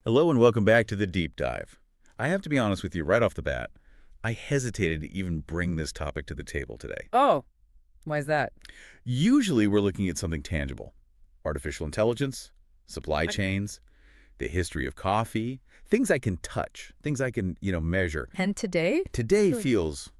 Hello and welcome back to the Deep Dive. I have to be honest with you right off the bat. I hesitated to even bring this topic to the table today. Oh, why is that? Usually we're looking at something tangible. Artificial intelligence, supply chains, the history of coffee, things I can touch, things I can, measure. And today? Today feels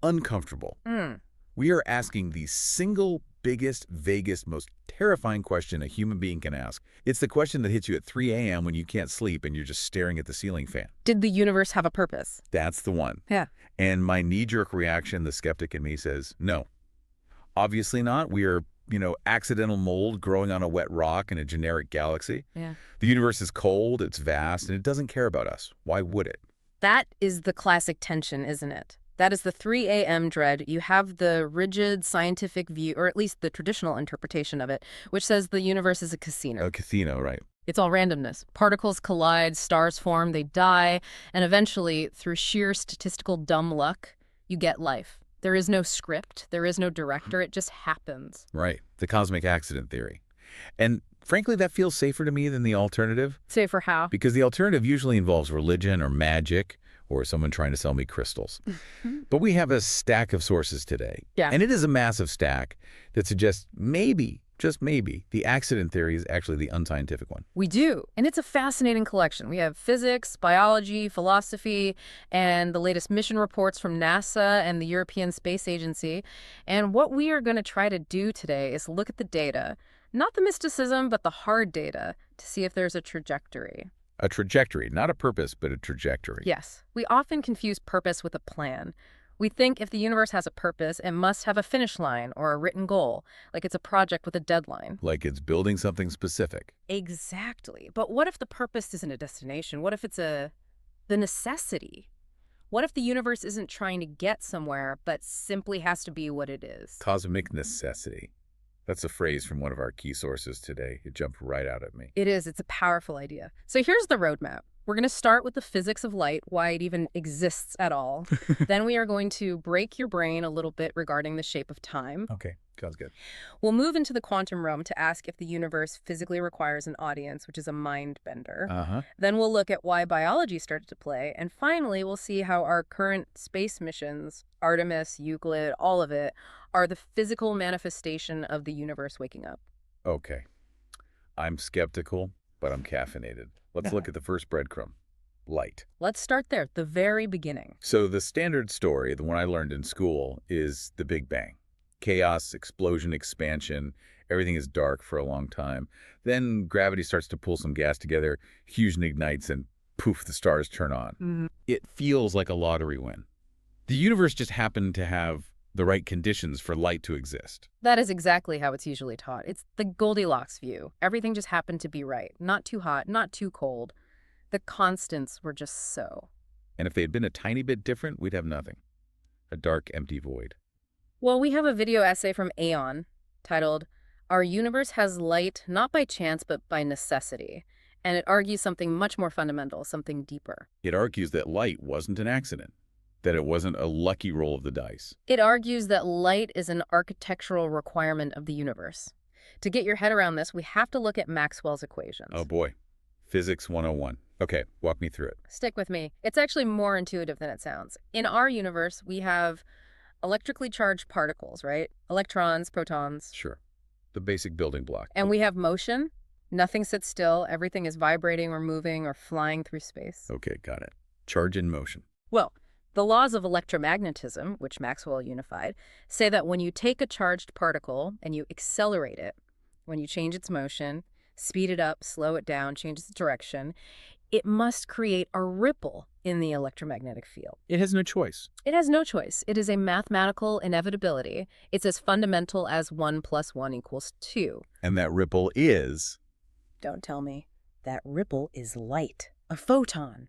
uncomfortable. Mm. We are asking the single biggest, vaguest, most terrifying question a human being can ask. It's the question that hits you at 3 a.m. when you can't sleep and you're just staring at the ceiling fan. Did the universe have a purpose? That's the one. Yeah. And my knee-jerk reaction, the skeptic in me says, no. Obviously not. We are, accidental mold growing on a wet rock in a generic galaxy. Yeah. The universe is cold, it's vast, and it doesn't care about us. Why would it? That is the classic tension, isn't it? That is the 3 a.m. dread. You have the rigid scientific view, or at least the traditional interpretation of it, which says the universe is a casino. A casino, right. It's all randomness. Particles collide, stars form, they die, and eventually, through sheer statistical dumb luck, you get life. There is no script, there is no director, it just happens. Right. The cosmic accident theory. And frankly, that feels safer to me than the alternative. Safer how? Because the alternative usually involves religion or magic or someone trying to sell me crystals. But we have a stack of sources today. Yeah. And it is a massive stack that suggests maybe, just maybe, the accident theory is actually the unscientific one. We do. And it's a fascinating collection. We have physics, biology, philosophy, and the latest mission reports from NASA and the European Space Agency. And what we are going to try to do today is look at the data, not the mysticism, but the hard data, to see if there's a trajectory. A trajectory, not a purpose, but a trajectory. Yes. We often confuse purpose with a plan. We think if the universe has a purpose, it must have a finish line or a written goal, like it's a project with a deadline. Like it's building something specific. Exactly. But what if the purpose isn't a destination? What if it's the necessity? What if the universe isn't trying to get somewhere, but simply has to be what it is? Cosmic necessity. That's a phrase from one of our key sources today. It jumped right out at me. It is. It's a powerful idea. So here's the roadmap. We're going to start with the physics of light, why it even exists at all. Then we are going to break your brain a little bit regarding the shape of time. Okay, sounds good. We'll move into the quantum realm to ask if the universe physically requires an audience, which is a mind bender. Then we'll look at why biology started to play. And finally, we'll see how our current space missions, Artemis, Euclid, all of it, are the physical manifestation of the universe waking up. Okay. I'm skeptical, but I'm caffeinated. Let's look at the first breadcrumb. Light. Let's start there, the very beginning. So the standard story, the one I learned in school, is the Big Bang. Chaos, explosion, expansion, everything is dark for a long time. Then gravity starts to pull some gas together, fusion ignites, and poof, the stars turn on. It feels like a lottery win. The universe just happened to have the right conditions for light to exist. That is exactly how it's usually taught. It's the Goldilocks view. Everything just happened to be right. Not too hot, not too cold. The constants were just so. And if they had been a tiny bit different, we'd have nothing. A dark, empty void. Well, we have a video essay from Aeon titled, "Our Universe Has Light Not by Chance but by Necessity." And it argues something much more fundamental, something deeper. It argues that light wasn't an accident, that it wasn't a lucky roll of the dice. It argues that light is an architectural requirement of the universe. To get your head around this, we have to look at Maxwell's equations. Oh boy. Physics 101. Okay, walk me through it. Stick with me. It's actually more intuitive than it sounds. In our universe, we have electrically charged particles, right? Electrons, protons. Sure. The basic building block. And we have motion. Nothing sits still. Everything is vibrating or moving or flying through space. Okay, got it. Charge in motion. Well, the laws of electromagnetism, which Maxwell unified, say that when you take a charged particle and you accelerate it, when you change its motion, speed it up, slow it down, change its direction, it must create a ripple in the electromagnetic field. It has no choice. It has no choice. It is a mathematical inevitability. It's as fundamental as 1 + 1 = 2. And that ripple is... Don't tell me. That ripple is light, a photon.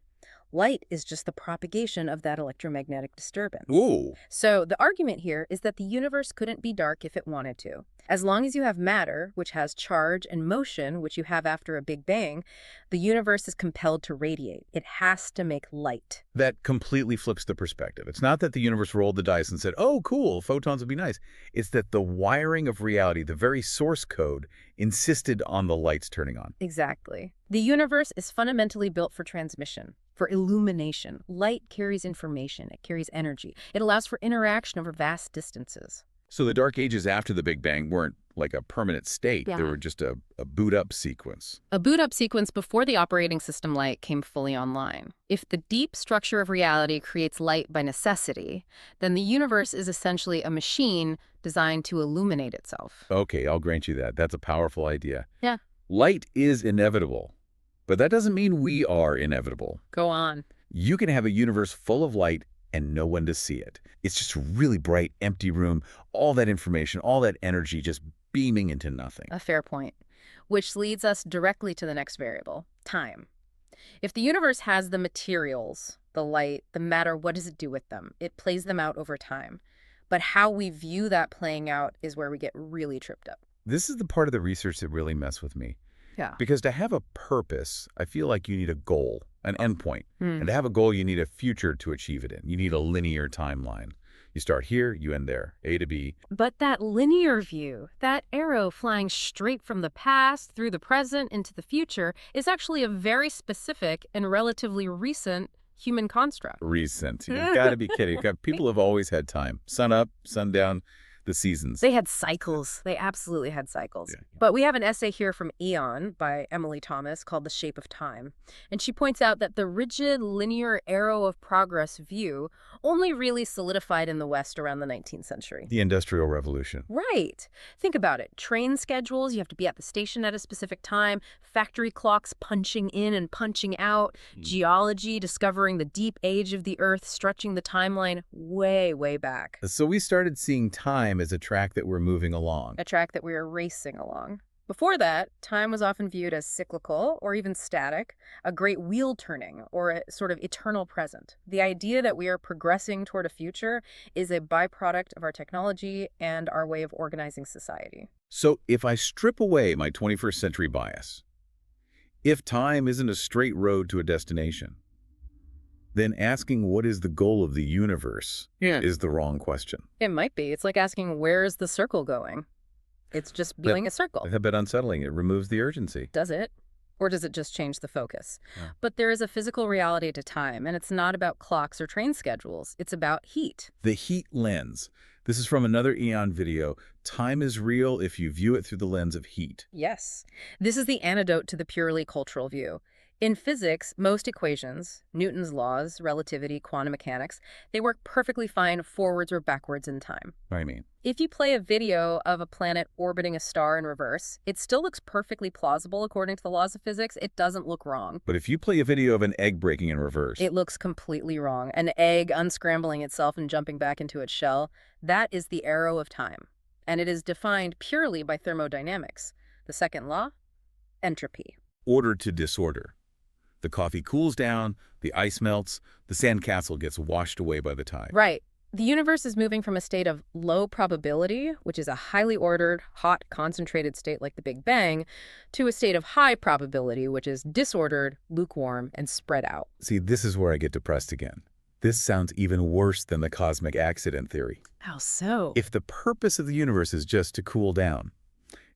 Light is just the propagation of that electromagnetic disturbance. Ooh. So the argument here is that the universe couldn't be dark if it wanted to. As long as you have matter, which has charge, and motion, which you have after a Big Bang, the universe is compelled to radiate. It has to make light. That completely flips the perspective. It's not that the universe rolled the dice and said, oh, cool, photons would be nice. It's that the wiring of reality, the very source code, insisted on the lights turning on. Exactly. The universe is fundamentally built for transmission, for illumination. Light carries information. It carries energy. It allows for interaction over vast distances. So the dark ages after the Big Bang weren't like a permanent state. Yeah. They were just a boot-up sequence. A boot-up sequence before the operating system light came fully online. If the deep structure of reality creates light by necessity, then the universe is essentially a machine designed to illuminate itself. Okay, I'll grant you that. That's a powerful idea. Yeah. Light is inevitable, but that doesn't mean we are inevitable. Go on. You can have a universe full of light and no one to see it. It's just a really bright, empty room, all that information, all that energy just beaming into nothing. A fair point. Which leads us directly to the next variable, time. If the universe has the materials, the light, the matter, what does it do with them? It plays them out over time. But how we view that playing out is where we get really tripped up. This is the part of the research that really messed with me. Yeah. Because to have a purpose, I feel like you need a goal, an endpoint. And to have a goal, you need a future to achieve it in. You need a linear timeline. You start here, you end there, A to B. But that linear view, that arrow flying straight from the past through the present into the future, is actually a very specific and relatively recent human construct. Recent. You've got to be kidding. People have always had time. Sun up, sun down, the seasons. They had cycles. They absolutely had cycles. Yeah. But we have an essay here from Eon by Emily Thomas called The Shape of Time. And she points out that the rigid linear arrow of progress view only really solidified in the West around the 19th century. The Industrial Revolution. Right. Think about it. Train schedules, you have to be at the station at a specific time, factory clocks punching in and punching out, geology discovering the deep age of the Earth, stretching the timeline way, way back. So we started seeing time as a track that we're moving along. A track that we are racing along. Before that, time was often viewed as cyclical or even static, a great wheel turning or a sort of eternal present. The idea that we are progressing toward a future is a byproduct of our technology and our way of organizing society. So if I strip away my 21st century bias, if time isn't a straight road to a destination, then asking what is the goal of the universe is the wrong question. It might be. It's like asking, where is the circle going? It's just doing a circle. A bit unsettling. It removes the urgency. Does it? Or does it just change the focus? Yeah. But there is a physical reality to time, and it's not about clocks or train schedules. It's about heat. The heat lens. This is from another Eon video. Time is real if you view it through the lens of heat. Yes. This is the antidote to the purely cultural view. In physics, most equations, Newton's laws, relativity, quantum mechanics, they work perfectly fine forwards or backwards in time. What do you mean? If you play a video of a planet orbiting a star in reverse, it still looks perfectly plausible according to the laws of physics. It doesn't look wrong. But if you play a video of an egg breaking in reverse, It looks completely wrong. An egg unscrambling itself and jumping back into its shell, that is the arrow of time. And it is defined purely by thermodynamics. The second law, entropy. order to disorder. The coffee cools down, the ice melts, the sandcastle gets washed away by the tide. Right. The universe is moving from a state of low probability, which is a highly ordered, hot, concentrated state like the Big Bang, to a state of high probability, which is disordered, lukewarm, and spread out. See, this is where I get depressed again. This sounds even worse than the cosmic accident theory. How so? If the purpose of the universe is just to cool down,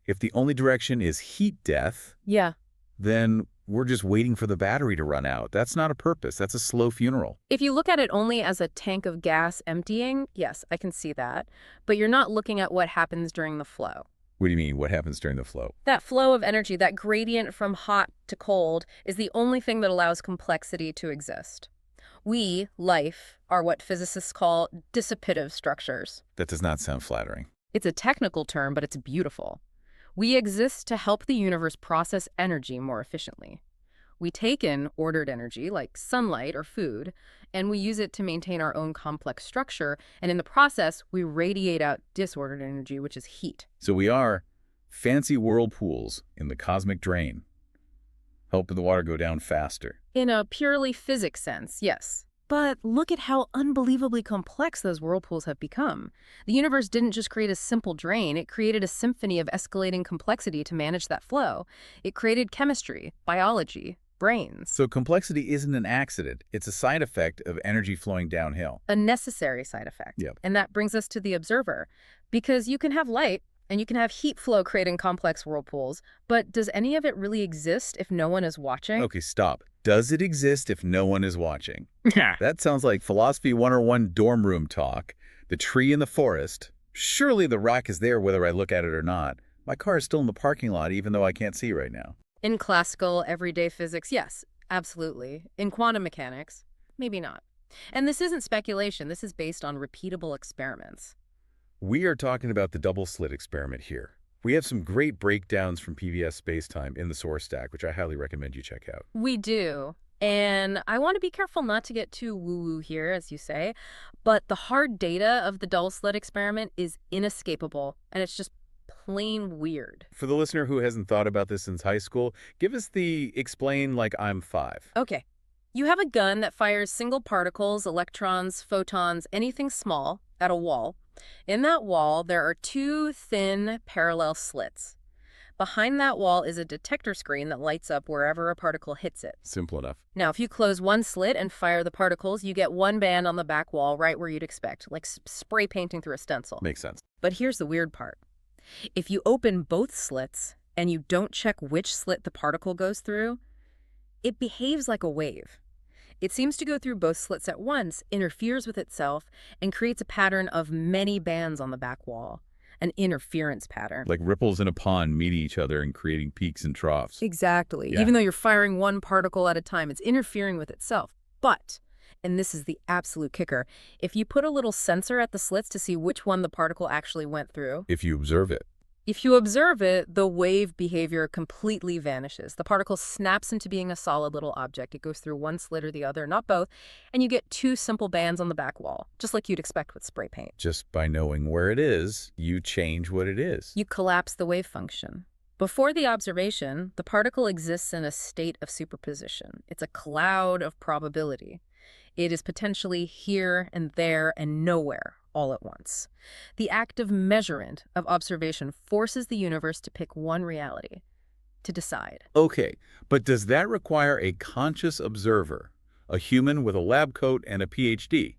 if the only direction is heat death, Yeah. then we're just waiting for the battery to run out. That's not a purpose. That's a slow funeral. If you look at it only as a tank of gas emptying, yes, I can see that. But you're not looking at what happens during the flow. What do you mean? What happens during the flow? That flow of energy, that gradient from hot to cold, is the only thing that allows complexity to exist. We, life, are what physicists call dissipative structures. That does not sound flattering. It's a technical term, but it's beautiful. We exist to help the universe process energy more efficiently. We take in ordered energy, like sunlight or food, and we use it to maintain our own complex structure, and in the process, we radiate out disordered energy, which is heat. So we are fancy whirlpools in the cosmic drain. Helping the water go down faster. In a purely physics sense, yes. But look at how unbelievably complex those whirlpools have become. The universe didn't just create a simple drain, it created a symphony of escalating complexity to manage that flow. It created chemistry, biology, brains. So complexity isn't an accident. It's a side effect of energy flowing downhill. A necessary side effect. Yep. And that brings us to the observer. Because you can have light, and you can have heat flow creating complex whirlpools, but does any of it really exist if no one is watching? Okay, stop. Does it exist if no one is watching? That sounds like Philosophy 101 dorm room talk. The tree in the forest. Surely the rock is there whether I look at it or not. My car is still in the parking lot even though I can't see right now. In classical, everyday physics, yes, absolutely. In quantum mechanics, maybe not. And this isn't speculation. This is based on repeatable experiments. We are talking about the double slit experiment here. We have some great breakdowns from PBS Spacetime in the source stack, which I highly recommend you check out. We do. And I want to be careful not to get too woo-woo here, as you say, but the hard data of the double slit experiment is inescapable, and it's just plain weird. For the listener who hasn't thought about this since high school, give us the explain like I'm 5. Okay. You have a gun that fires single particles, electrons, photons, anything small, at a wall. In that wall, there are 2 thin parallel slits. Behind that wall is a detector screen that lights up wherever a particle hits it. Simple enough. Now, if you close one slit and fire the particles, you get one band on the back wall right where you'd expect, like spray painting through a stencil. Makes sense. But here's the weird part. If you open both slits and you don't check which slit the particle goes through, it behaves like a wave. It seems to go through both slits at once, interferes with itself, and creates a pattern of many bands on the back wall. An interference pattern. Like ripples in a pond meeting each other and creating peaks and troughs. Exactly. Yeah. Even though you're firing one particle at a time, it's interfering with itself. But, and this is the absolute kicker, if you put a little sensor at the slits to see which one the particle actually went through, If you observe it. if you observe it, the wave behavior completely vanishes. The particle snaps into being a solid little object. It goes through one slit or the other, not both, and you get 2 simple bands on the back wall, just like you'd expect with spray paint. Just by knowing where it is, you change what it is. You collapse the wave function. Before the observation, the particle exists in a state of superposition. It's a cloud of probability. It is potentially here and there and nowhere all at once. The act of measurement, of observation, forces the universe to pick one reality, to decide. Okay, but does that require a conscious observer, a human with a lab coat and a PhD?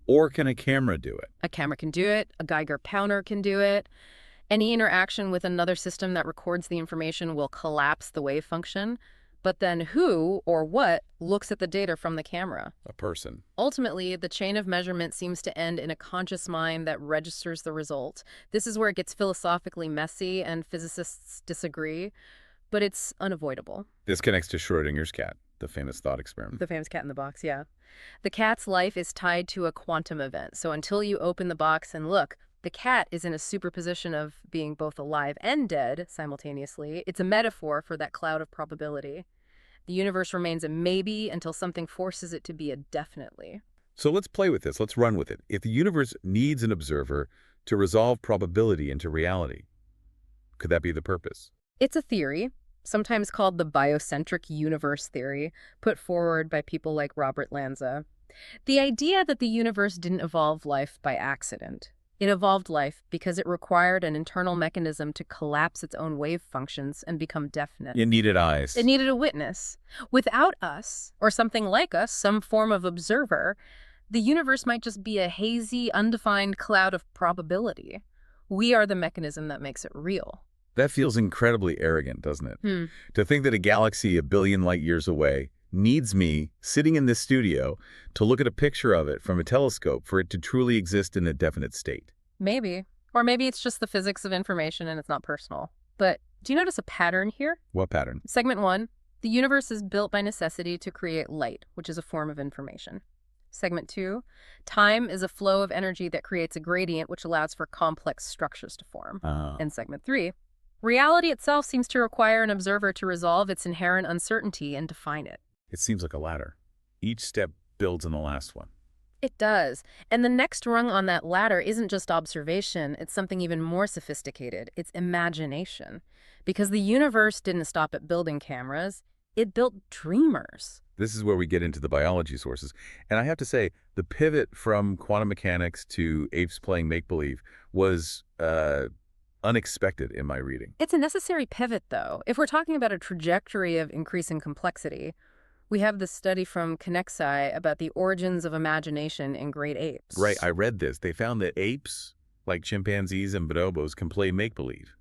Or can a camera do it? A camera can do it, a Geiger counter can do it. Any interaction with another system that records the information will collapse the wave function. But then who or what looks at the data from the camera? A person. Ultimately, the chain of measurement seems to end in a conscious mind that registers the result. This is where it gets philosophically messy and physicists disagree, but it's unavoidable. This connects to Schrödinger's cat, the famous thought experiment. The famous cat in the box, yeah. The cat's life is tied to a quantum event, so until you open the box and look, the cat is in a superposition of being both alive and dead simultaneously. It's a metaphor for that cloud of probability. The universe remains a maybe until something forces it to be a definitely. So let's play with this. Let's run with it. If the universe needs an observer to resolve probability into reality, could that be the purpose? It's a theory, sometimes called the biocentric universe theory, put forward by people like Robert Lanza. The idea that the universe didn't evolve life by accident. It evolved life because it required an internal mechanism to collapse its own wave functions and become definite. It needed eyes. It needed a witness. Without us, or something like us, some form of observer, the universe might just be a hazy, undefined cloud of probability. We are the mechanism that makes it real. That feels incredibly arrogant, doesn't it? To think that a galaxy a billion light years away needs me, sitting in this studio, to look at a picture of it from a telescope for it to truly exist in a definite state. Maybe. Or maybe it's just the physics of information and it's not personal. But do you notice a pattern here? What pattern? Segment 1. The universe is built by necessity to create light, which is a form of information. Segment 2. Time is a flow of energy that creates a gradient, which allows for complex structures to form. And segment 3. Reality itself seems to require an observer to resolve its inherent uncertainty and define it. It seems like a ladder. Each step builds on the last one. It does. And the next rung on that ladder isn't just observation, it's something even more sophisticated. It's imagination. Because the universe didn't stop at building cameras, it built dreamers. This is where we get into the biology sources. And I have to say, the pivot from quantum mechanics to apes playing make-believe was unexpected in my reading. It's a necessary pivot, though. If we're talking about a trajectory of increasing complexity, we have this study from Connexi about the origins of imagination in great apes. Right, I read this. They found that apes, like chimpanzees and bonobos, can play make-believe.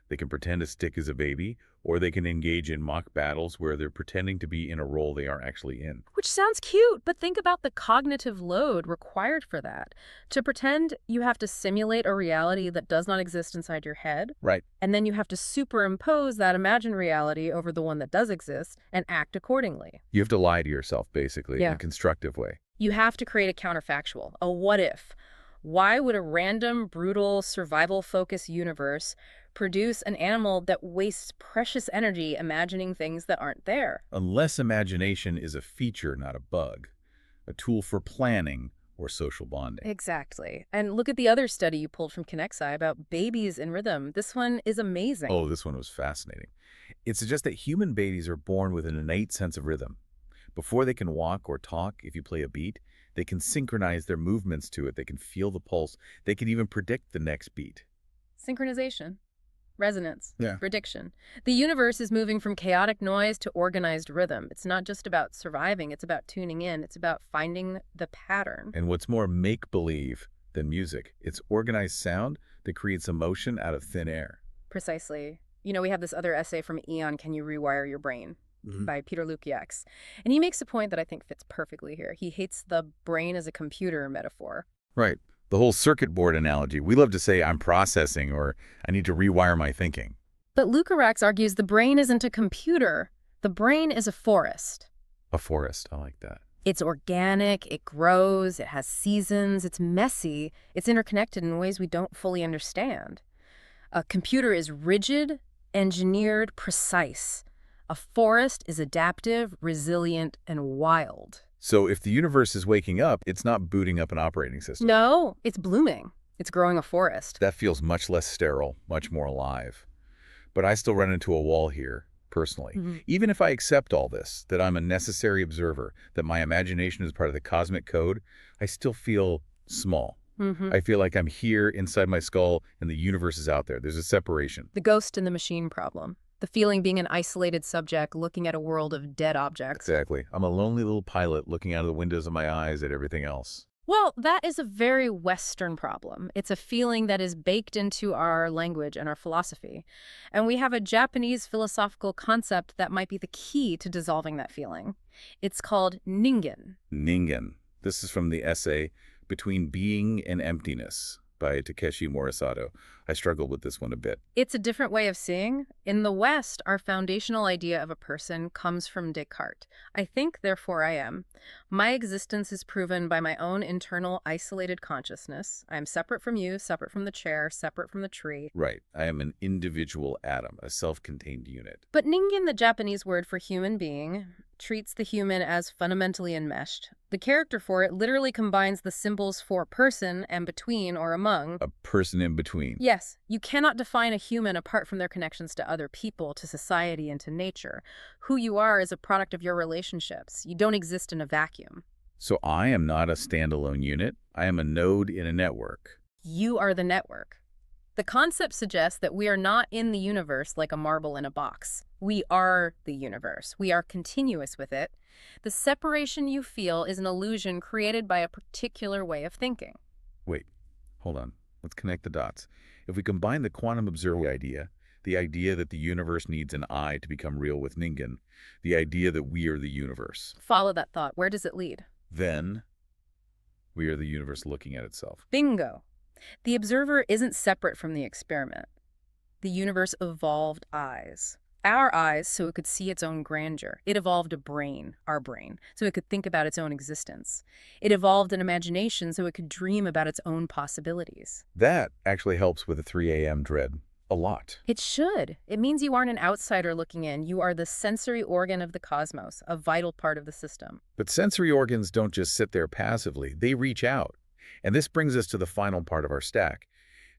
They can pretend to stick as a baby, or they can engage in mock battles where they're pretending to be in a role they aren't actually in. Which sounds cute, but think about the cognitive load required for that. To pretend, you have to simulate a reality that does not exist inside your head. Right. And then you have to superimpose that imagined reality over the one that does exist and act accordingly. You have to lie to yourself, basically, in Yeah. a constructive way. You have to create a counterfactual, a what if. Why would a random, brutal, survival-focused universe produce an animal that wastes precious energy imagining things that aren't there? Unless imagination is a feature, not a bug, a tool for planning or social bonding. Exactly. And look at the other study you pulled from Connexi about babies in rhythm. This one is amazing. Oh, this one was fascinating. It suggests that human babies are born with an innate sense of rhythm. Before they can walk or talk, if you play a beat, they can synchronize their movements to it. They can feel the pulse. They can even predict the next beat. Synchronization. Resonance. Yeah. Prediction. The universe is moving from chaotic noise to organized rhythm. It's not just about surviving, it's about tuning in, it's about finding the pattern. And what's more make-believe than music, it's organized sound that creates emotion out of thin air. Precisely. You know, we have this other essay from Eon, Can You Rewire Your Brain? By Peter Lukiaks. And he makes a point that I think fits perfectly here. He hates the brain as a computer metaphor. Right. The whole circuit board analogy. We love to say I'm processing or I need to rewire my thinking. But Lukács argues the brain isn't a computer. The brain is a forest. A forest. I like that. It's organic, it grows, it has seasons, it's messy, it's interconnected in ways we don't fully understand. A computer is rigid, engineered, precise. A forest is adaptive, resilient, and wild. So if the universe is waking up, it's not booting up an operating system. No, it's blooming. It's growing a forest. That feels much less sterile, much more alive. But I still run into a wall here, personally. Even if I accept all this, that I'm a necessary observer, that my imagination is part of the cosmic code, I still feel small. I feel like I'm here inside my skull and the universe is out there. There's a separation. The ghost in the machine problem. The feeling being an isolated subject looking at a world of dead objects. Exactly. I'm a lonely little pilot looking out of the windows of my eyes at everything else. Well, that is a very Western problem. It's a feeling that is baked into our language and our philosophy. And we have a Japanese philosophical concept that might be the key to dissolving that feeling. It's called ningen. Ningen. This is from the essay Between Being and Emptiness by Takeshi Morisato. I struggled with this one a bit. It's a different way of seeing. In the West, our foundational idea of a person comes from Descartes. I think, therefore I am. My existence is proven by my own internal isolated consciousness. I am separate from you, separate from the chair, separate from the tree. Right. I am an individual atom, a self-contained unit. But ningen, the Japanese word for human being, treats the human as fundamentally enmeshed. The character for it literally combines the symbols for person and between or among. A person in between. Yes, you cannot define a human apart from their connections to other people, to society, and to nature. Who you are is a product of your relationships. You don't exist in a vacuum. So I am not a standalone unit. I am a node in a network. You are the network. The concept suggests that we are not in the universe like a marble in a box. We are the universe. We are continuous with it. The separation you feel is an illusion created by a particular way of thinking. Wait, hold on. Let's connect the dots. If we combine the quantum observer idea, the idea that the universe needs an I to become real with Ningen, the idea that we are the universe. Follow that thought. Where does it lead? Then we are the universe looking at itself. Bingo. The observer isn't separate from the experiment. The universe evolved eyes. Our eyes so it could see its own grandeur. It evolved a brain, our brain, so it could think about its own existence. It evolved an imagination so it could dream about its own possibilities. That actually helps with the 3 a.m. dread. a lot. It should. It means you aren't an outsider looking in. You are the sensory organ of the cosmos, a vital part of the system. But sensory organs don't just sit there passively, they reach out. And this brings us to the final part of our stack,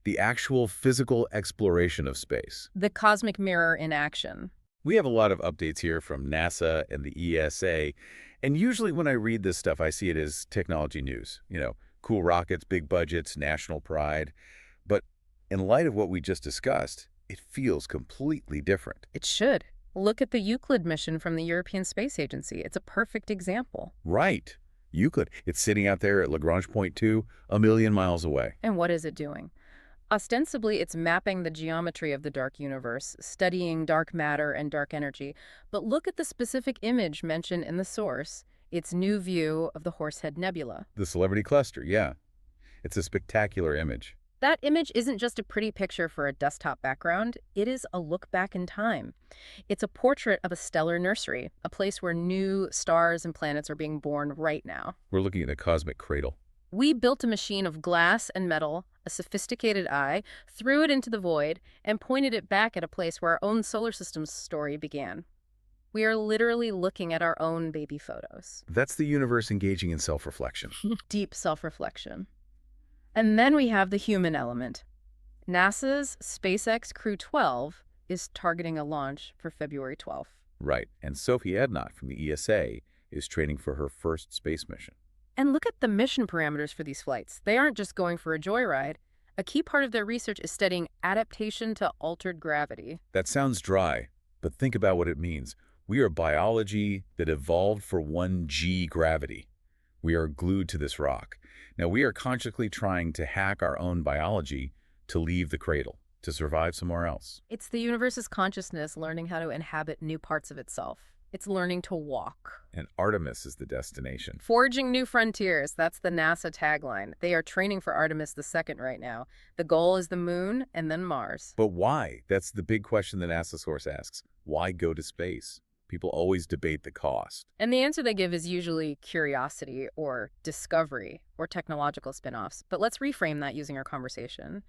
the actual physical exploration of space. The cosmic mirror in action. We have a lot of updates here from NASA and the ESA, and usually when I read this stuff, I see it as technology news. Cool rockets, big budgets, national pride. But in light of what we just discussed, it feels completely different. It should. Look at the Euclid mission from the European Space Agency. It's a perfect example. Right. Euclid. It's sitting out there at Lagrange Point 2, a million miles away. And what is it doing? Ostensibly, it's mapping the geometry of the dark universe, studying dark matter and dark energy. But look at the specific image mentioned in the source, its new view of the Horsehead Nebula. The Celebrity Cluster, yeah. It's a spectacular image. That image isn't just a pretty picture for a desktop background, it is a look back in time. It's a portrait of a stellar nursery, a place where new stars and planets are being born right now. We're looking at a cosmic cradle. We built a machine of glass and metal, a sophisticated eye, threw it into the void, and pointed it back at a place where our own solar system's story began. We are literally looking at our own baby photos. That's the universe engaging in self-reflection. Deep self-reflection. And then we have the human element. NASA's SpaceX Crew 12 is targeting a launch for February 12th. Right, and Sophie Ednott from the ESA is training for her first space mission. And look at the mission parameters for these flights. They aren't just going for a joyride. A key part of their research is studying adaptation to altered gravity. That sounds dry, but think about what it means. We are biology that evolved for 1G gravity. We are glued to this rock. Now, we are consciously trying to hack our own biology to leave the cradle, to survive somewhere else. It's the universe's consciousness learning how to inhabit new parts of itself. It's learning to walk. And Artemis is the destination. Forging new frontiers, that's the NASA tagline. They are training for Artemis II right now. The goal is the moon and then Mars. But why? That's the big question the NASA source asks. Why go to space? People always debate the cost. And the answer they give is usually curiosity or discovery or technological spin-offs. But let's reframe that using our conversation.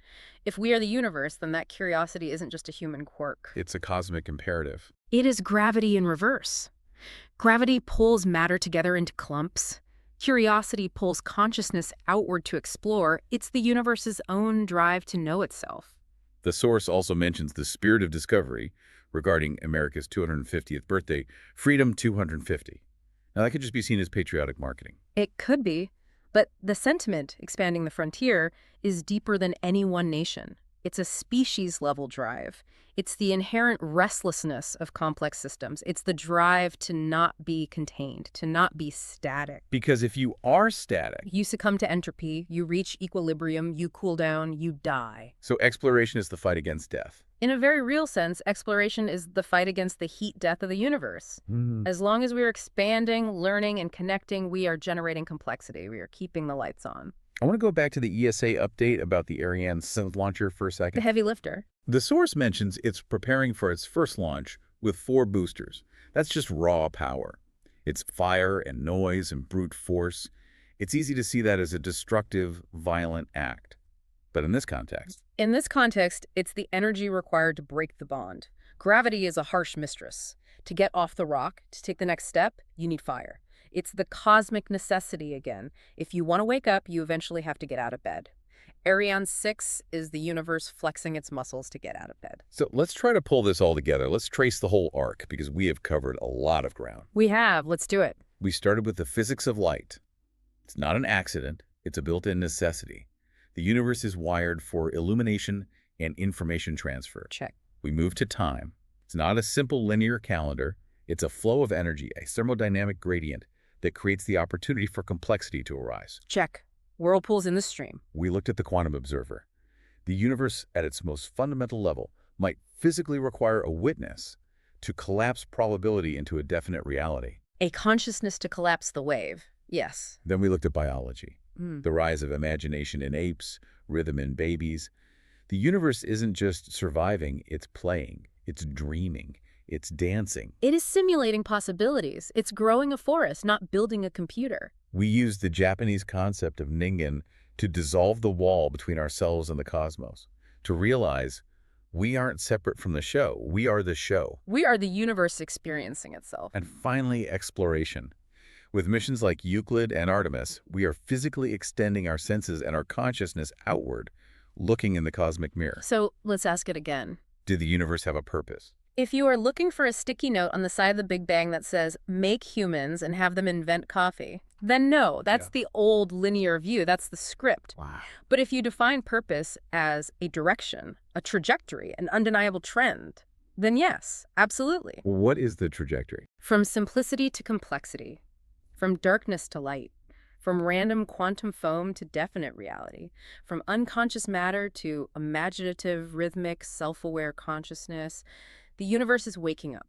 If we are the universe, then that curiosity isn't just a human quirk. It's a cosmic imperative. It is gravity in reverse. Gravity pulls matter together into clumps. Curiosity pulls consciousness outward to explore. It's the universe's own drive to know itself. The source also mentions the spirit of discovery regarding America's 250th birthday, Freedom 250. Now, that could just be seen as patriotic marketing. It could be, but the sentiment, expanding the frontier, is deeper than any one nation. It's a species-level drive. It's the inherent restlessness of complex systems. It's the drive to not be contained, to not be static. Because if you are static, You succumb to entropy, you reach equilibrium, you cool down, you die. so exploration is the fight against death. In a very real sense, exploration is the fight against the heat death of the universe. As long as we're expanding, learning, and connecting, we are generating complexity. We are keeping the lights on. I want to go back to the ESA update about the Ariane 7 launcher for a The second. heavy lifter. The source mentions it's preparing for its first launch with 4 boosters. That's just raw power. It's fire and noise and brute force. It's easy to see that as a destructive, violent act. But in this context, it's the energy required to break the bond. Gravity is a harsh mistress. To get off the rock, to take the next step, you need fire. It's the cosmic necessity again. If you want to wake up, you eventually have to get out of bed. Ariane 6 is the universe flexing its muscles to get out of bed. so let's try to pull this all together. Let's trace the whole arc because we have covered a lot of ground. We have. Let's do it. We started with the physics of light. It's not an accident. It's a built-in necessity. The universe is wired for illumination and information transfer. Check. We move to time. It's not a simple linear calendar. It's a flow of energy, a thermodynamic gradient that creates the opportunity for complexity to arise. Check. Whirlpools in the stream. We looked at the quantum observer. The universe, at its most fundamental level, might physically require a witness to collapse probability into a definite reality. A consciousness to collapse the wave. Yes. Then we looked at biology. The rise of imagination in apes, rhythm in babies. The universe isn't just surviving, it's playing, it's dreaming, it's dancing. It is simulating possibilities. It's growing a forest, not building a computer. We used the Japanese concept of ningen to dissolve the wall between ourselves and the cosmos, to realize We aren't separate from the show. We are the show. We are the universe experiencing itself. And finally, exploration. With missions like Euclid and Artemis, we are physically extending our senses and our consciousness outward, looking in the cosmic mirror. So let's ask it again. Did the universe have a purpose? If you are looking for a sticky note on the side of the Big Bang that says, make humans and have them invent coffee, then no, that's the old linear view. That's the script. Wow. But if you define purpose as a direction, a trajectory, an undeniable trend, then yes, absolutely. What is the trajectory? From simplicity to complexity, from darkness to light, from random quantum foam to definite reality, from unconscious matter to imaginative, rhythmic, self-aware consciousness, the universe is waking up.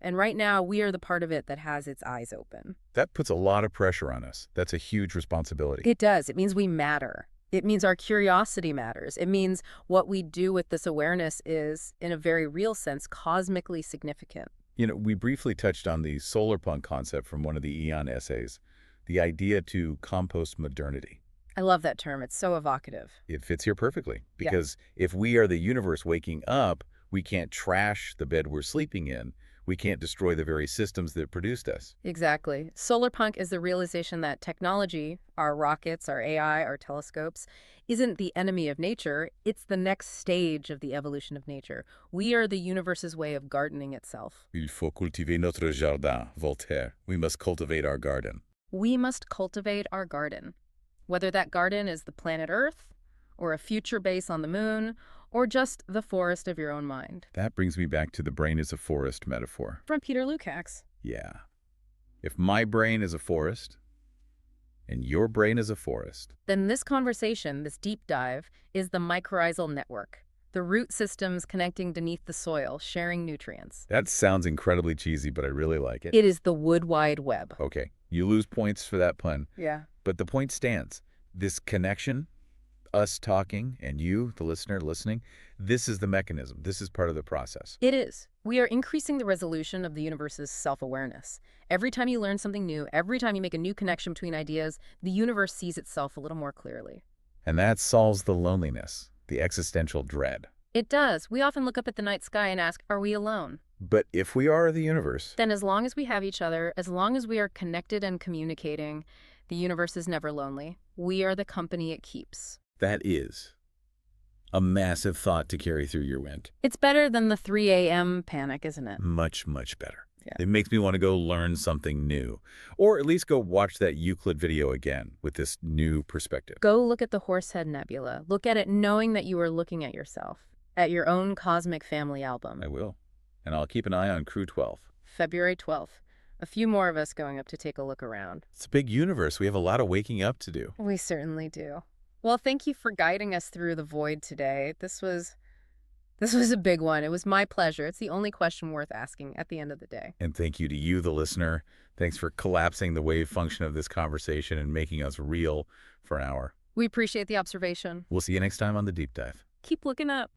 And right now, we are the part of it that has its eyes open. That puts a lot of pressure on us. That's a huge responsibility. It does. It means we matter. It means our curiosity matters. It means what we do with this awareness is, in a very real sense, cosmically significant. You know, we briefly touched on the solar punk concept from one of the Eon essays, the idea to compost modernity. I love that term. It's so evocative. It fits here perfectly, because if we are the universe waking up, we can't trash the bed we're sleeping in. We can't destroy the very systems that produced us. Exactly. Solar punk is the realization that technology, our rockets, our AI, our telescopes, isn't the enemy of nature. It's the next stage of the evolution of nature. We are the universe's way of gardening itself. Il faut cultiver notre jardin, Voltaire. We must cultivate our garden. We must cultivate our garden. Whether that garden is the planet Earth, or a future base on the moon, or just the forest of your own mind. That brings me back to the brain as a forest metaphor. From Peter Lukács. Yeah. If my brain is a forest, and your brain is a forest, then this conversation, this deep dive, is the mycorrhizal network. The root systems connecting beneath the soil, sharing nutrients. That sounds incredibly cheesy, but I really like it. It is the wood wide web. Okay, you lose points for that pun. Yeah. But the point stands. This connection, us talking, and you, the listener, listening, this is the mechanism. This is part of the process. It is. We are increasing the resolution of the universe's self-awareness. Every time you learn something new, every time you make a new connection between ideas, the universe sees itself a little more clearly. And that solves the loneliness, the existential dread. It does. We often look up at the night sky and ask, are we alone? But if we are the universe, then as long as we have each other, as long as we are connected and communicating, the universe is never lonely. We are the company it keeps. That is a massive thought to carry through your wind. It's better than the 3 a.m. panic, isn't it? Much, much better. Yeah. It makes me want to go learn something new, or at least go watch that Euclid video again with this new perspective. Go look at the Horsehead Nebula. Look at it knowing that you are looking at yourself, at your own cosmic family album. I will. And I'll keep an eye on Crew 12. February 12th. A few more of us going up to take a look around. It's a big universe. We have a lot of waking up to do. We certainly do. Well, thank you for guiding us through the void today. This was a big one. It was my pleasure. It's the only question worth asking at the end of the day. And thank you to you, the listener. Thanks for collapsing the wave function of this conversation and making us real for an hour. We appreciate the observation. We'll see you next time on The Deep Dive. Keep looking up.